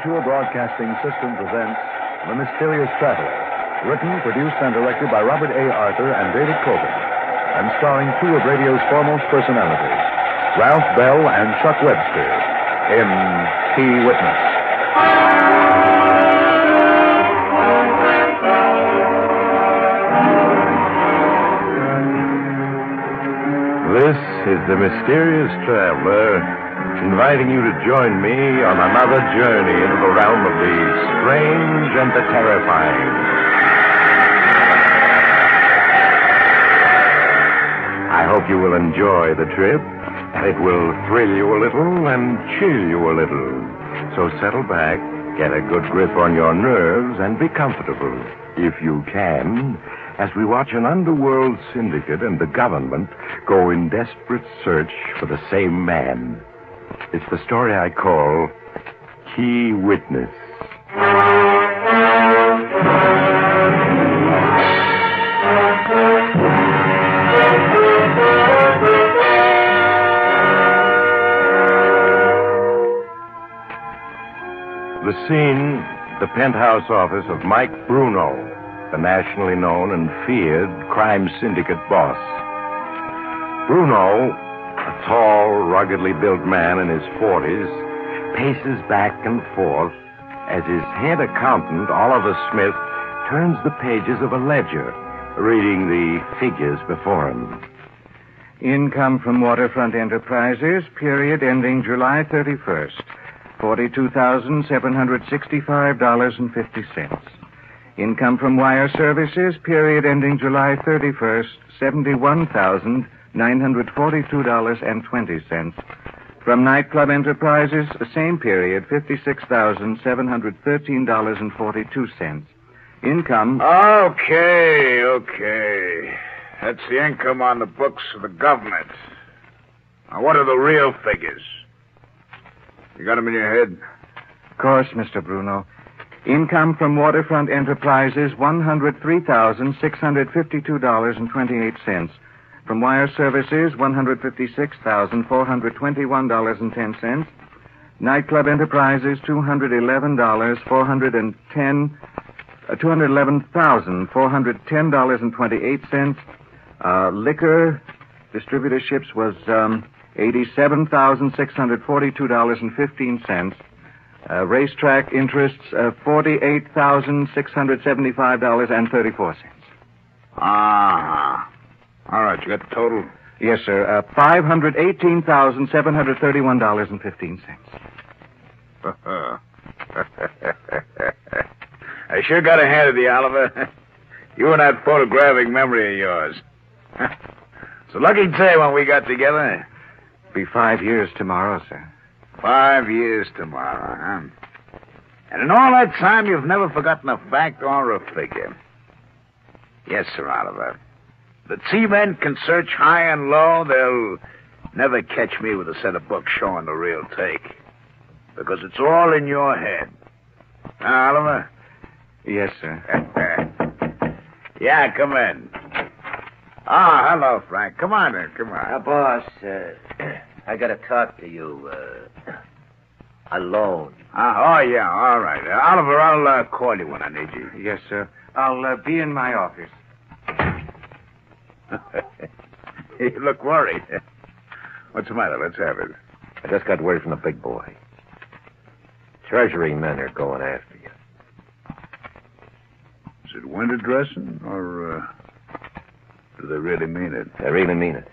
Mutual Broadcasting System presents The Mysterious Traveler, written, produced, and directed by Robert A. Arthur and David Coben, and starring two of radio's foremost personalities, Ralph Bell and Chuck Webster, in Key Witness. This is the Mysterious Traveler, inviting you to join me on another journey into the realm of the strange and the terrifying. I hope you will enjoy the trip. It will thrill you a little and chill you a little. So settle back, get a good grip on your nerves, and be comfortable, if you can, as we watch an underworld syndicate and the government go in desperate search for the same man. It's the story I call Key Witness. The scene, the penthouse office of Mike Bruno, the nationally known and feared crime syndicate boss. Bruno, a tall, ruggedly built man in his 40s, paces back and forth as his head accountant, Oliver Smith, turns the pages of a ledger, reading the figures before him. Income from Waterfront Enterprises, period ending July 31st, $42,765.50. Income from Wire Services, period ending July 31st, $71,942.20. From Nightclub Enterprises, the same period, $56,713.42. Income... Okay. That's the income on the books of the government. Now, what are the real figures? You got them in your head? Of course, Mr. Bruno. Income from Waterfront Enterprises, $103,652.28. From Wire Services, $156,421.10. Nightclub Enterprises, $211,410.28. Liquor distributorships was $87,642.15. Racetrack interests, $48,675.34. Ah. All right, you got the total? Yes, sir. $518,731.15. I sure got a hand of the Oliver. You and that photographic memory of yours. It's a lucky day when we got together. Be 5 years tomorrow, sir. 5 years tomorrow, huh? And in all that time, you've never forgotten a fact or a figure. Yes, Sir Oliver. The T-men can search high and low. They'll never catch me with a set of books showing the real take. Because it's all in your head. Huh, Oliver? Yes, sir. Yeah, come in. Ah, hello, Frank. Come on in, come on. Boss, I gotta talk to you, alone. Yeah, all right. Oliver, I'll call you when I need you. Yes, sir. I'll be in my office. You look worried. What's the matter? Let's have it. I just got word from the big boy. Treasury men are going after you. Is it winter dressing, or do they really mean it? They really mean it.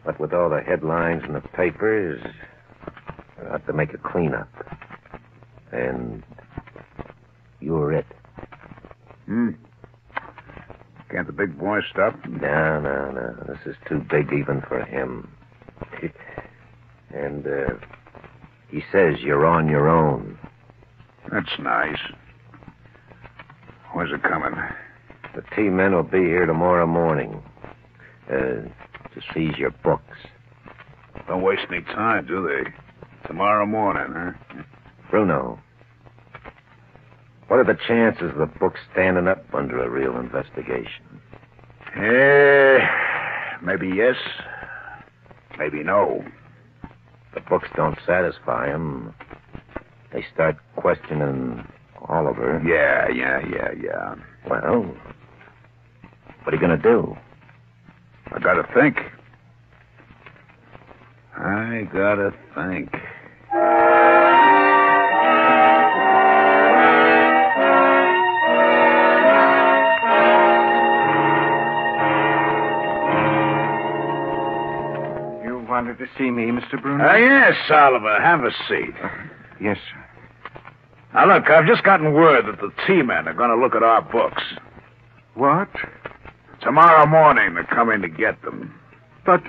But with all the headlines in the papers, I have to make a cleanup. And you're it. Can't the big boy stop? No. This is too big even for him. And, he says you're on your own. That's nice. When's it coming? The T-men will be here tomorrow morning. To seize your books. Don't waste any time, do they? Tomorrow morning, huh? Bruno, what are the chances of the books standing up under a real investigation? Maybe yes, maybe no. The books don't satisfy him. They start questioning Oliver. Yeah. Well, what are you going to do? I gotta think. You wanted to see me, Mr. Bruno? Yes, Oliver. Have a seat. Yes, sir. Now, look, I've just gotten word that the T-men are going to look at our books. What? Tomorrow morning, they're coming to get them. But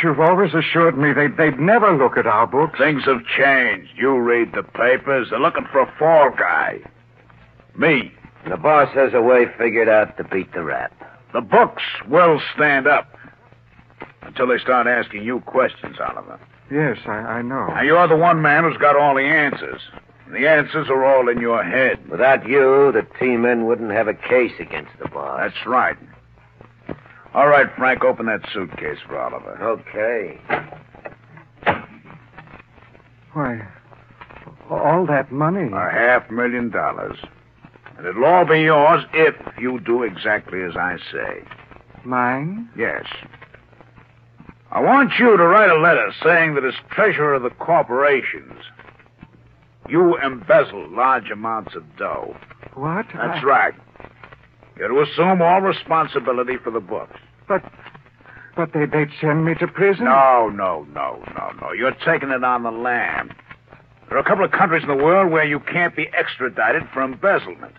you've always assured me they'd never look at our books. Things have changed. You read the papers. They're looking for a fall guy. Me. And the boss has a way figured out to beat the rap. The books will stand up until they start asking you questions, Oliver. Yes, I know. Now, you're the one man who's got all the answers. The answers are all in your head. Without you, the T-men wouldn't have a case against the boss. That's right. All right, Frank, open that suitcase for Oliver. Okay. Why, all that money. $500,000. And it'll all be yours if you do exactly as I say. Mine? Yes. I want you to write a letter saying that as treasurer of the corporations, you embezzle large amounts of dough. What? That's right. You're to assume all responsibility for the books. But they'd send me to prison? No. You're taking it on the lam. There are a couple of countries in the world where you can't be extradited for embezzlement.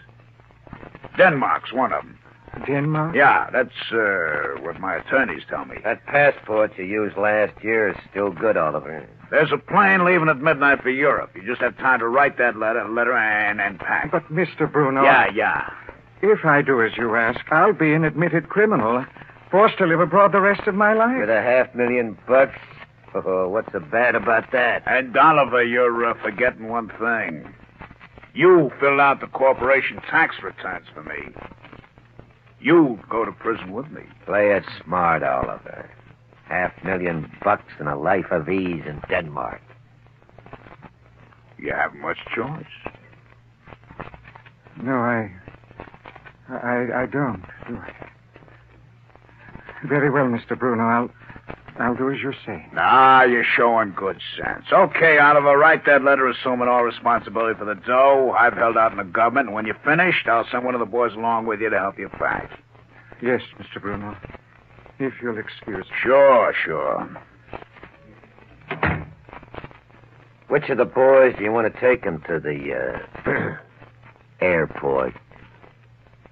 Denmark's one of them. Denmark? Yeah, that's what my attorneys tell me. That passport you used last year is still good, Oliver. There's a plane leaving at midnight for Europe. You just have time to write that letter and pack. But, Mr. Bruno... Yeah. If I do as you ask, I'll be an admitted criminal, forced to live abroad the rest of my life. With $500,000? Oh, what's so bad about that? And, Oliver, you're forgetting one thing. You filled out the corporation tax returns for me. You go to prison with me. Play it smart, Oliver. $500,000 and a life of ease in Denmark. You haven't much choice. No, I don't. Very well, Mr. Bruno. I'll do as you say. Nah, you're showing good sense. Okay, Oliver, write that letter assuming all responsibility for the dough. I've held out in the government, and when you're finished, I'll send one of the boys along with you to help you pack. Yes, Mr. Bruno. If you'll excuse me. Sure. Which of the boys do you want to take him to the airport?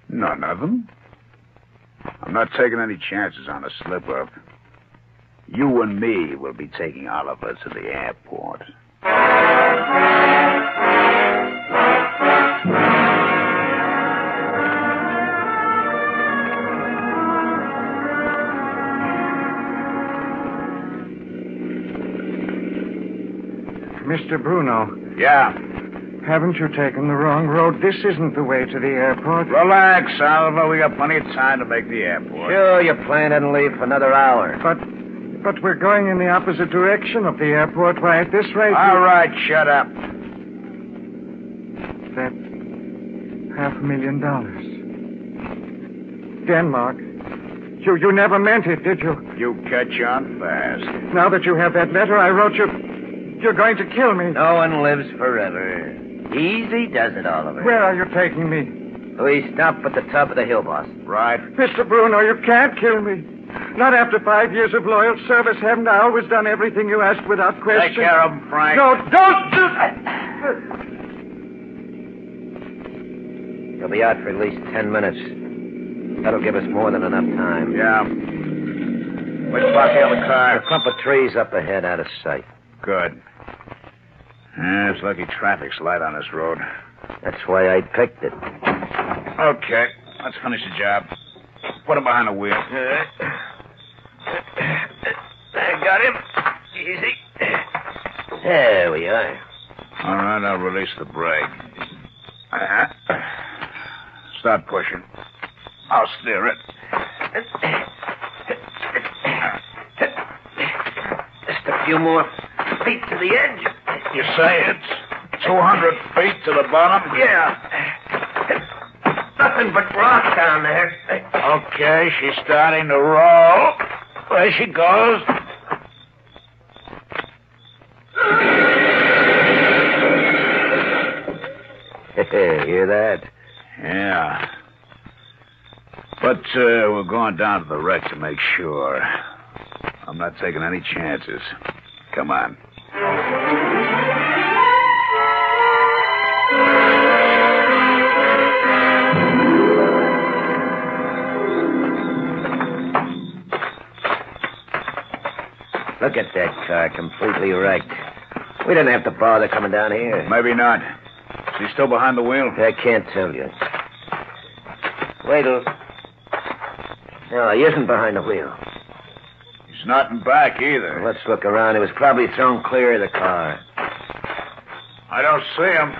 None of them. I'm not taking any chances on a slip-up. You and me will be taking Oliver to the airport. Mr. Bruno. Yeah. Haven't you taken the wrong road? This isn't the way to the airport. Relax, Oliver. We got plenty of time to make the airport. Sure, your plane doesn't leave for another hour. But we're going in the opposite direction of the airport. Why, at this rate... All right, shut up. That's $500,000. Denmark. You never meant it, did you? You catch on fast. Now that you have that letter I wrote you, you're going to kill me. No one lives forever. Easy does it, Oliver. Where are you taking me? We stop at the top of the hill, boss. Right. Mr. Bruno, you can't kill me. Not after 5 years of loyal service. Haven't I always done everything you asked without question? Take care of him, Frank. No, don't do... He'll be out for at least 10 minutes. That'll give us more than enough time. Yeah. Which spot the other car? A clump of trees up ahead out of sight. Good. It's lucky traffic's light on this road. That's why I picked it. Okay, let's finish the job. Put him behind the wheel. I got him. Easy. There we are. All right, I'll release the brake. Start pushing. I'll steer it. Just a few more feet to the edge. You say it's 200 feet to the bottom? Yeah. Nothing but rock down there. Okay, she's starting to roll. There she goes. Hear that? Yeah. But we're going down to the wreck to make sure. I'm not taking any chances. Come on. Look at that car, completely wrecked. We didn't have to bother coming down here. Maybe not. Is he still behind the wheel? I can't tell you. Wait till... No, he isn't behind the wheel. He's not in back either. Let's look around. He was probably thrown clear of the car. I don't see him.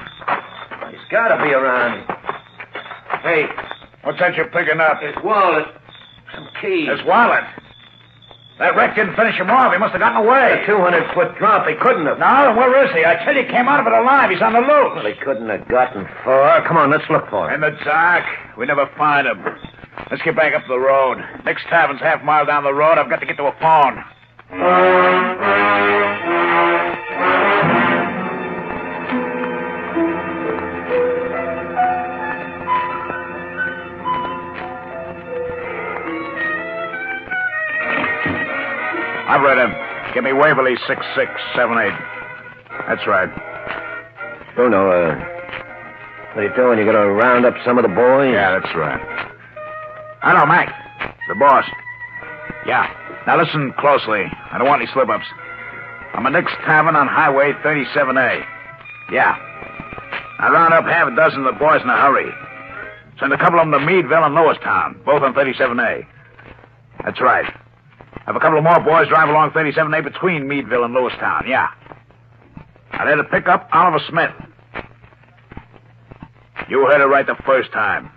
He's got to be around. Hey, What's that you're picking up? his wallet. Some keys. His wallet. That wreck didn't finish him off. He must have gotten away. A 200-foot drop. He couldn't have. No, then where is he? I tell you, he came out of it alive. He's on the loose. Well, he couldn't have gotten far. Come on, let's look for him. In the dark. We never find him. Let's get back up the road. Next tavern's half a mile down the road. I've got to get to a phone. I've read him. Give me Waverly 6678. That's right. Bruno, what are you doing? You gonna round up some of the boys? Yeah, that's right. Hello, Mac. The boss. Yeah. Now listen closely. I don't want any slip-ups. I'm at Nick's Tavern on Highway 37A. Yeah. Now round up half a dozen of the boys in a hurry. Send a couple of them to Meadville and Lewistown, both on 37A. That's right. Have a couple of more boys drive along 37A between Meadville and Lewistown, yeah. Now they're to pick up Oliver Smith. You heard it right the first time.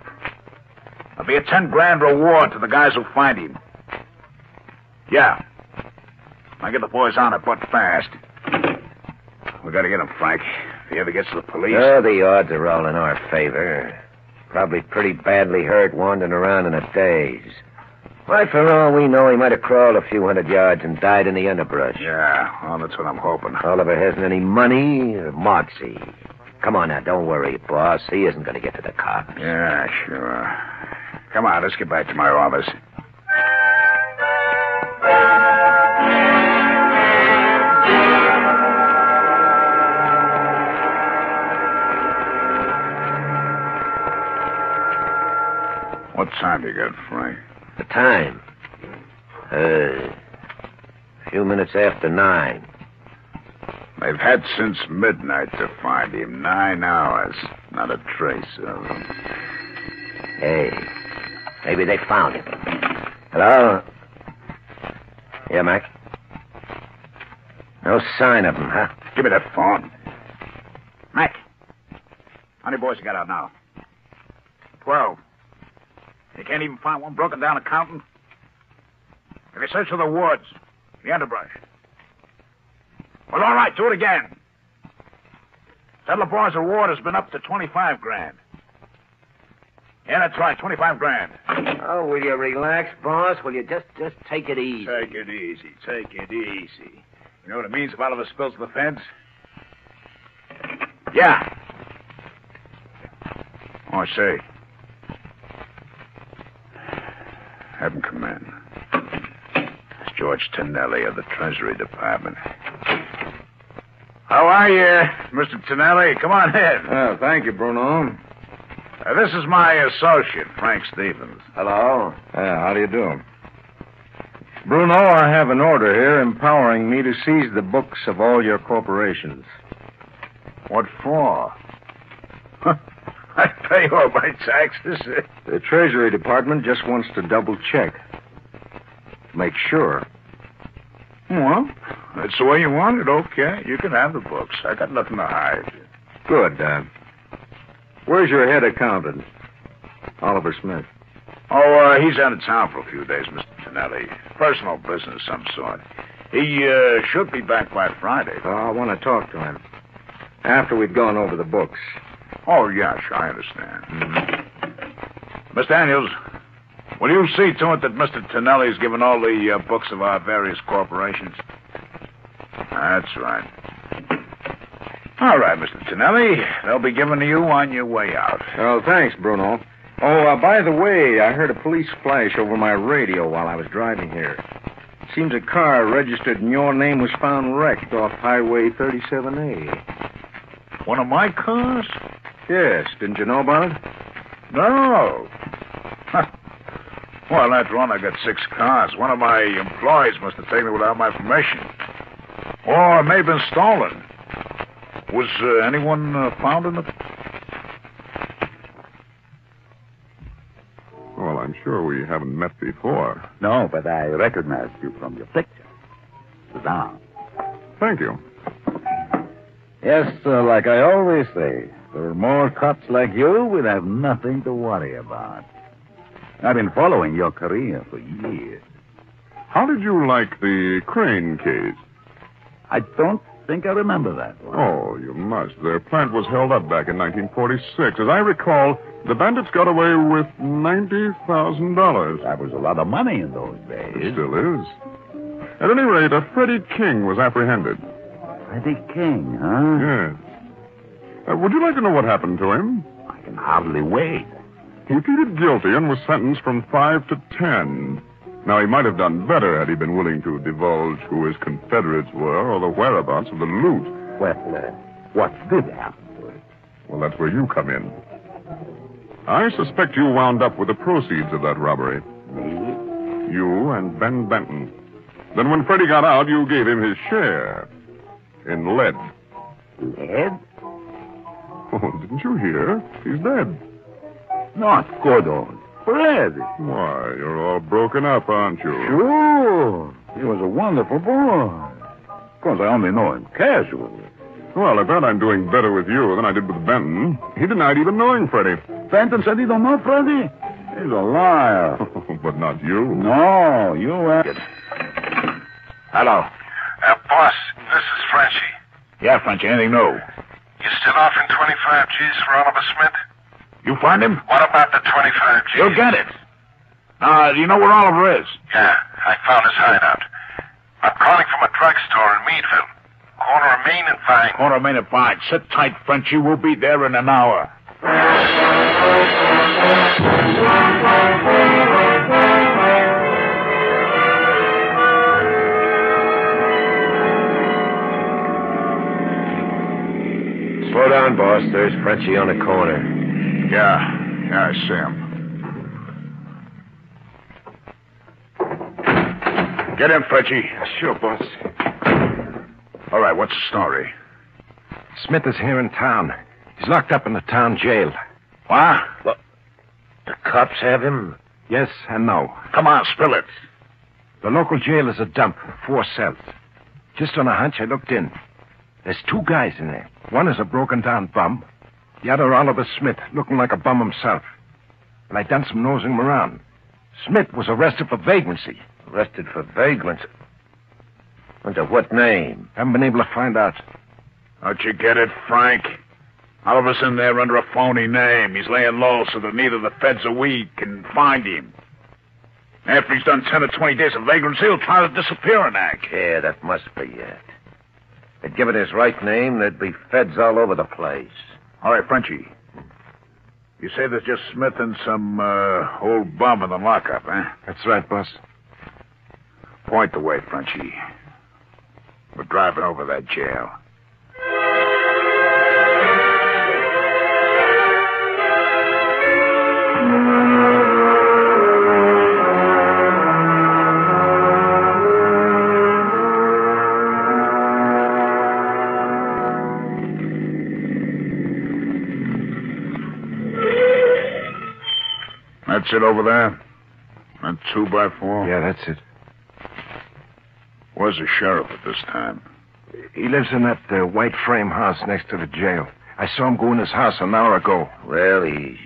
There'll be a 10 grand reward to the guys who find him. Yeah. Now get the boys on it, but fast. We gotta get him, Frank. If he ever gets to the police... Oh, the odds are all in our favor. Probably pretty badly hurt, wandering around in a daze. Why, for all we know, he might have crawled a few hundred yards and died in the underbrush. Yeah, well, that's what I'm hoping. Oliver hasn't any money or moxie. Come on now, don't worry, boss. He isn't going to get to the cops. Yeah, sure. Come on, let's get back to my office. What time you got, Frank? The time? A few minutes after 9. They've had since midnight to find him. 9 hours. Not a trace of him. Hey, maybe they found him. Hello? Yeah, Mac? No sign of him, huh? Give me that phone. Mac. How many boys you got out now? 12. You can't even find one broken down accountant? If you search for the woods, the underbrush. Well, all right, do it again. Tell the boys the reward has been up to 25 grand. Yeah, that's right, 25 grand. Oh, will you relax, boss? Will you just take it easy? Take it easy, take it easy. You know what it means if Oliver spills the fence? Yeah. Oh, say. Have him come in. It's George Tonelli of the Treasury Department. How are you, Mr. Tonelli? Come on in. Thank you, Bruno. This is my associate, Frank Stevens. Hello? How do you do? Bruno, I have an order here empowering me to seize the books of all your corporations. What for? I pay all my taxes. The Treasury Department just wants to double-check. Make sure. Well, that's the way you want it. Okay, you can have the books. I got nothing to hide. Good. Where's your head accountant? Oliver Smith. Oh, he's out of town for a few days, Mr. Tonelli. Personal business of some sort. He should be back by Friday. I want to talk to him. After we'd gone over the books. Oh, yes, I understand. Miss Daniels, will you see to it that Mr. Tonelli's given all the books of our various corporations? That's right. All right, Mr. Tonelli. They'll be given to you on your way out. Oh, thanks, Bruno. Oh, by the way, I heard a police flash over my radio while I was driving here. Seems a car registered in your name was found wrecked off Highway 37A. One of my cars? Yes, didn't you know about it? No. Well, after all, I got 6 cars. One of my employees must have taken it without my permission. Or it may have been stolen. Was anyone found in it? Well, I'm sure we haven't met before. No, but I recognized you from your picture. Sit down. Thank you. Yes, like I always say, for more cops like you, we'd have nothing to worry about. I've been following your career for years. How did you like the Crane case? I don't think I remember that one. Oh, you must. Their plant was held up back in 1946. As I recall, the bandits got away with $90,000. That was a lot of money in those days. It still is. At any rate, a Freddie King was apprehended. Freddie King, huh? Yes. Would you like to know what happened to him? I can hardly wait. He pleaded guilty and was sentenced from 5 to 10. Now, he might have done better had he been willing to divulge who his Confederates were or the whereabouts of the loot. Well, what did happen to him? Well, that's where you come in. I suspect you wound up with the proceeds of that robbery. Me? You and Ben Benton. Then when Freddie got out, you gave him his share. In lead. Lead? Oh, didn't you hear? He's dead. Not good old Freddie. Why, you're all broken up, aren't you? Sure. He was a wonderful boy. Of course, I only know him casually. Well, at that, I'm doing better with you than I did with Benton. He denied even knowing Freddie. Benton said he don't know Freddie? He's a liar. But not you. No, you ain't. Hello. Boss, this is Frenchie. Yeah, Frenchy, anything new? You still offering 25 G's for Oliver Smith? You find him? What about the 25 G's? You'll get it. Do you know where Oliver is? Yeah, I found his hideout. I'm calling from a drugstore in Meadville. Corner of Main and Vine. Corner of Main and Vine. Sit tight, Frenchy. We'll be there in an hour. Slow down, boss. There's Frenchie on the corner. Yeah, I see him. Get in, Frenchy. Sure, boss. All right, what's the story? Smith is here in town. He's locked up in the town jail. What? Look, the cops have him? Yes and no. Come on, spill it. The local jail is a dump, 4 cells. Just on a hunch, I looked in. There's 2 guys in there. One is a broken-down bum. The other, Oliver Smith, looking like a bum himself. And I done some nosing him around. Smith was arrested for vagrancy. Arrested for vagrancy? Under what name? Haven't been able to find out. Don't you get it, Frank? Oliver's in there under a phony name. He's laying low so that neither the feds or we can find him. After he's done 10 or 20 days of vagrancy, he'll try to disappear in act. Yeah, that must be it. They'd give it his right name, there'd be feds all over the place. All right, Frenchy. You say there's just Smith and some old bum in the lockup, huh? That's right, boss. Point the way, Frenchy. We're driving over that jail. That's it over there? That 2x4? Yeah, that's it. Where's the sheriff at this time? He lives in that white frame house next to the jail. I saw him go in his house an hour ago. Well, he's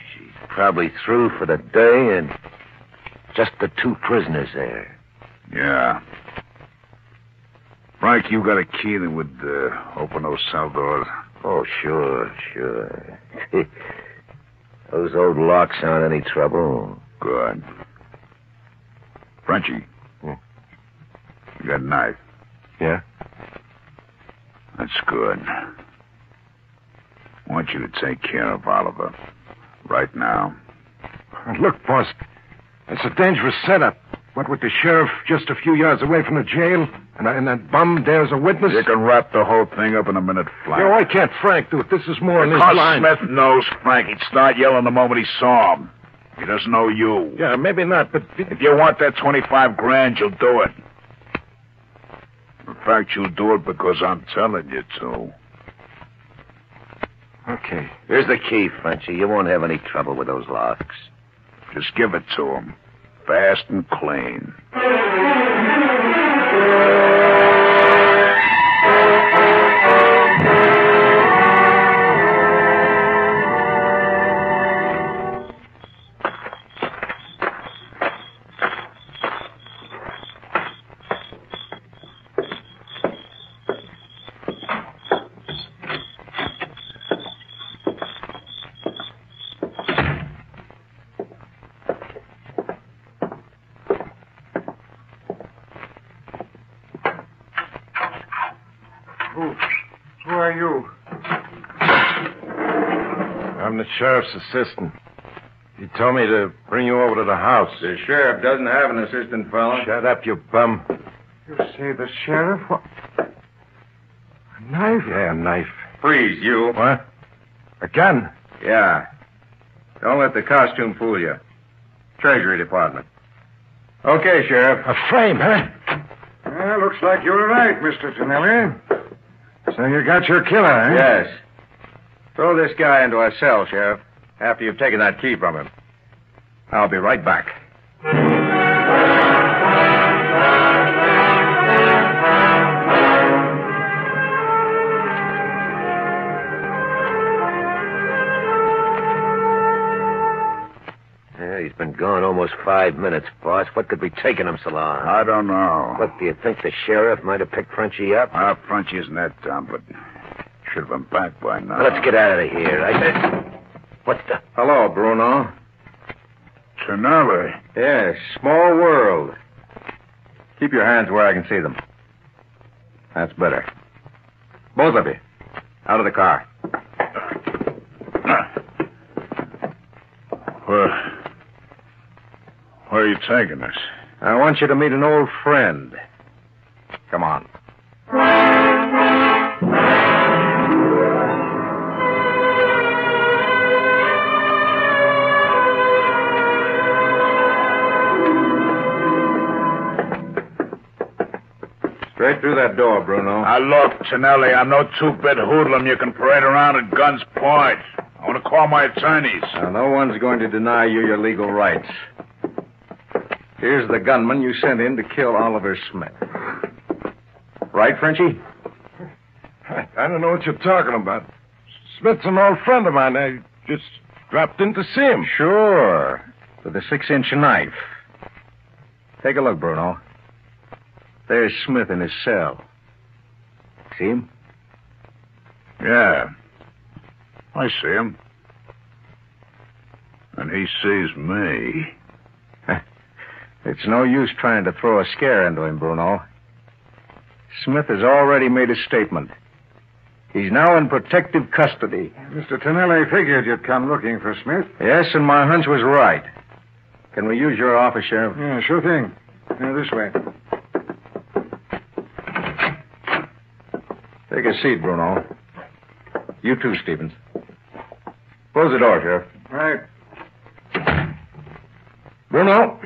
probably through for the day and just the 2 prisoners there. Yeah. Frank, you got a key that would open those cell doors? Oh, sure. Those old locks aren't any trouble. Good. Frenchie. Hmm. You got a knife. Yeah? That's good. I want you to take care of Oliver. Right now. Look, boss, it's a dangerous setup. What with the sheriff just a few yards away from the jail, and that bum dares a witness? You can wrap the whole thing up in a minute flat. No, I can't Frank do it. This is more in his Because line. Smith knows Frank. He'd start yelling the moment he saw him. He doesn't know you. Yeah, maybe not, but... If you want that 25 grand, you'll do it. In fact, you'll do it because I'm telling you to. Okay. Here's the key, Frenchie. You won't have any trouble with those locks. Just give it to him. Fast and clean. Who are you? I'm the sheriff's assistant. He told me to bring you over to the house. The sheriff doesn't have an assistant, fella. Shut up, you bum. You say the sheriff? What? A knife? Yeah, a knife. Freeze, you. What? A gun? Yeah. Don't let the costume fool you. Treasury Department. Okay, Sheriff. A frame, huh? Well, looks like you were right, Mr. Tonelli. So you got your killer, eh? Yes. Throw this guy into a cell, Sheriff, after you've taken that key from him. I'll be right back. Yeah, he's been gone almost 5 minutes, boss. What could be taking him so long? I don't know. Look, do you think the sheriff might have picked Frenchie up? Frenchie isn't that dumb, but should have been back by now. Well, let's get out of here. What's the... Hello, Bruno. Tonelli. Yes, small world. Keep your hands where I can see them. That's better. Both of you. Out of the car. Where are you taking us? I want you to meet an old friend. Come on. Straight through that door, Bruno. Now, look, Tonelli, I'm no two-bit hoodlum you can parade around at guns point. I want to call my attorneys. Now, no one's going to deny you your legal rights. Here's the gunman you sent in to kill Oliver Smith. Right, Frenchie? I don't know what you're talking about. Smith's an old friend of mine. I just dropped in to see him. Sure. With a 6-inch knife. Take a look, Bruno. There's Smith in his cell. See him? Yeah. I see him. And he sees me. It's no use trying to throw a scare into him, Bruno. Smith has already made a statement. He's now in protective custody. Mr. Tonelli figured you'd come looking for Smith. Yes, and my hunch was right. Can we use your office, Sheriff? Yeah, sure thing. This way. Take a seat, Bruno. You too, Stevens. Close the door, Sheriff. Right. Bruno,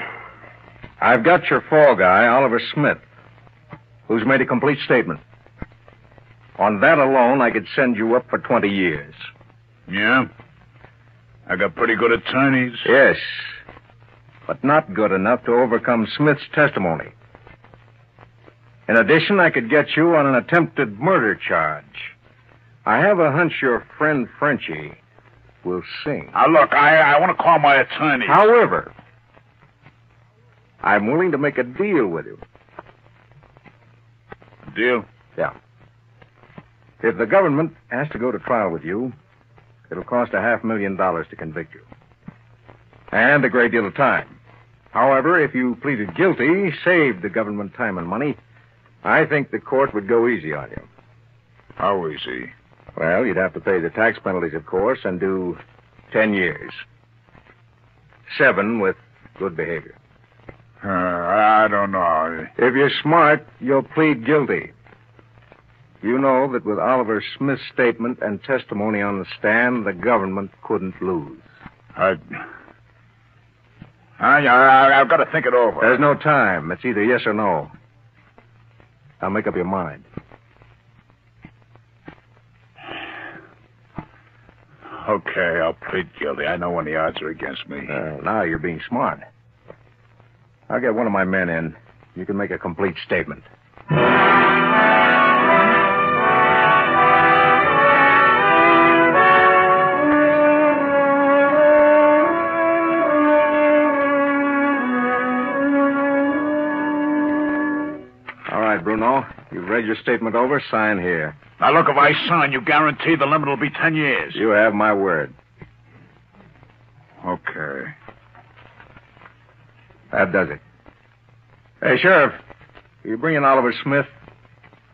I've got your fall guy, Oliver Smith, who's made a complete statement. On that alone, I could send you up for 20 years. Yeah? I got pretty good attorneys. Yes, but not good enough to overcome Smith's testimony. In addition, I could get you on an attempted murder charge. I have a hunch your friend Frenchie will sing. Now, look, I want to call my attorneys. However, I'm willing to make a deal with you. Deal? Yeah. If the government has to go to trial with you, it'll cost $500,000 to convict you. And a great deal of time. However, if you pleaded guilty, saved the government time and money, I think the court would go easy on you. How easy? Well, you'd have to pay the tax penalties, of course, and do 10 years. 7 with good behavior. I don't know. If you're smart, you'll plead guilty. You know that with Oliver Smith's statement and testimony on the stand, the government couldn't lose. I've got to think it over. There's no time. It's either yes or no. Now make up your mind. Okay, I'll plead guilty. I know when the odds are against me. Now you're being smart. I'll get one of my men in. You can make a complete statement. All right, Bruno. You've read your statement over. Sign here. Now, look, if I sign, you guarantee the limit will be 10 years. You have my word. Okay. That does it. Hey, Sheriff, you bring in Oliver Smith.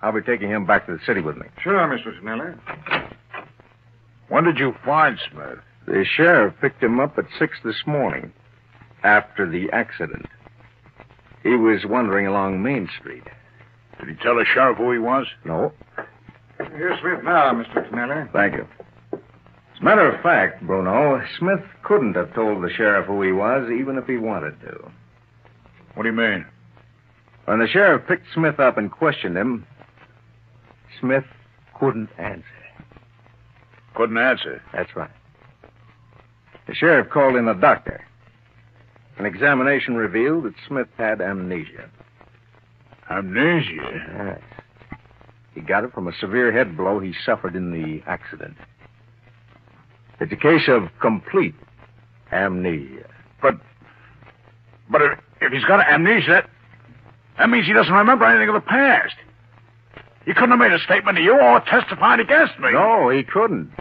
I'll be taking him back to the city with me. Sure, Mr. Tonelli. When did you find Smith? The sheriff picked him up at 6 this morning, after the accident. He was wandering along Main Street. Did he tell the sheriff who he was? No. Here's Smith now, Mr. Tonelli. Thank you. As a matter of fact, Bruno, Smith couldn't have told the sheriff who he was, even if he wanted to. What do you mean? When the sheriff picked Smith up and questioned him, Smith couldn't answer. Couldn't answer? That's right. The sheriff called in a doctor. An examination revealed that Smith had amnesia. Amnesia? Yes. He got it from a severe head blow he suffered in the accident. It's a case of complete amnesia. But if he's got amnesia, that means he doesn't remember anything of the past. He couldn't have made a statement to you or testified against me. No, he couldn't.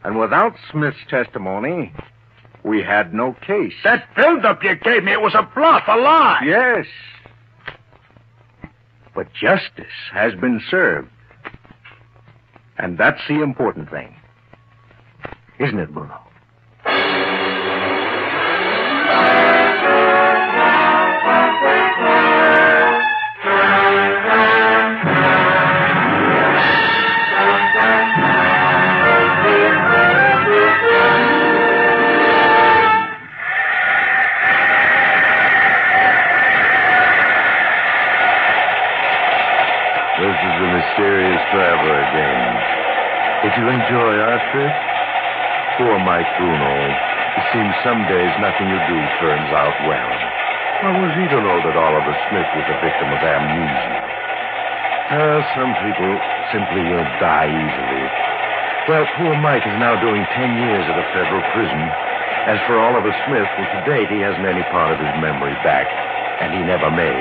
And without Smith's testimony, we had no case. That build-up you gave me, it was a bluff, a lie. Yes. But justice has been served. And that's the important thing. Isn't it, Bruno? This is the mysterious traveler again. Did you enjoy our trip? Poor Mike Bruno. It seems some days nothing you do turns out well. How was he to know that Oliver Smith was a victim of amnesia? Some people simply die easily. Well, poor Mike is now doing 10 years at a federal prison. As for Oliver Smith, well, to date he hasn't any part of his memory back, and he never may.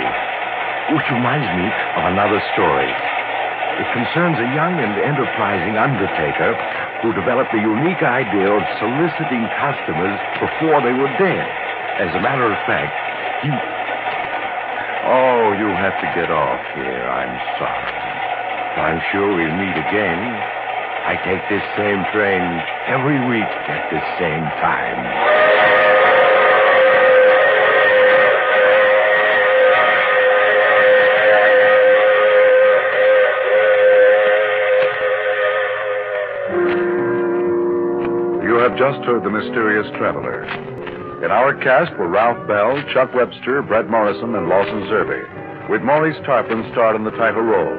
Which reminds me of another story. It concerns a young and enterprising undertaker who developed the unique idea of soliciting customers before they were dead. As a matter of fact, he... Oh, you have to get off here. I'm sorry. I'm sure we'll meet again. I take this same train every week at this same time. You have just heard The Mysterious Traveler. In our cast were Ralph Bell, Chuck Webster, Brett Morrison, and Lawson Zerbe, with Maurice Tarplin starred in the title role.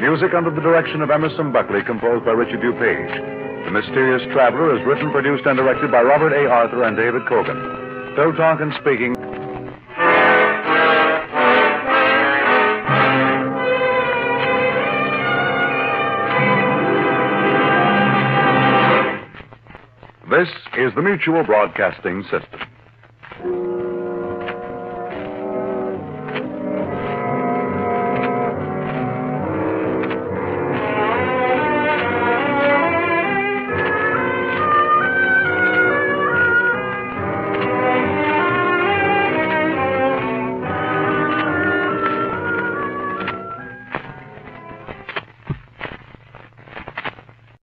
Music under the direction of Emerson Buckley, composed by Richard DuPage. The Mysterious Traveler is written, produced, and directed by Robert A. Arthur and David Cogan. Phil Tonkin speaking. This is the Mutual Broadcasting System.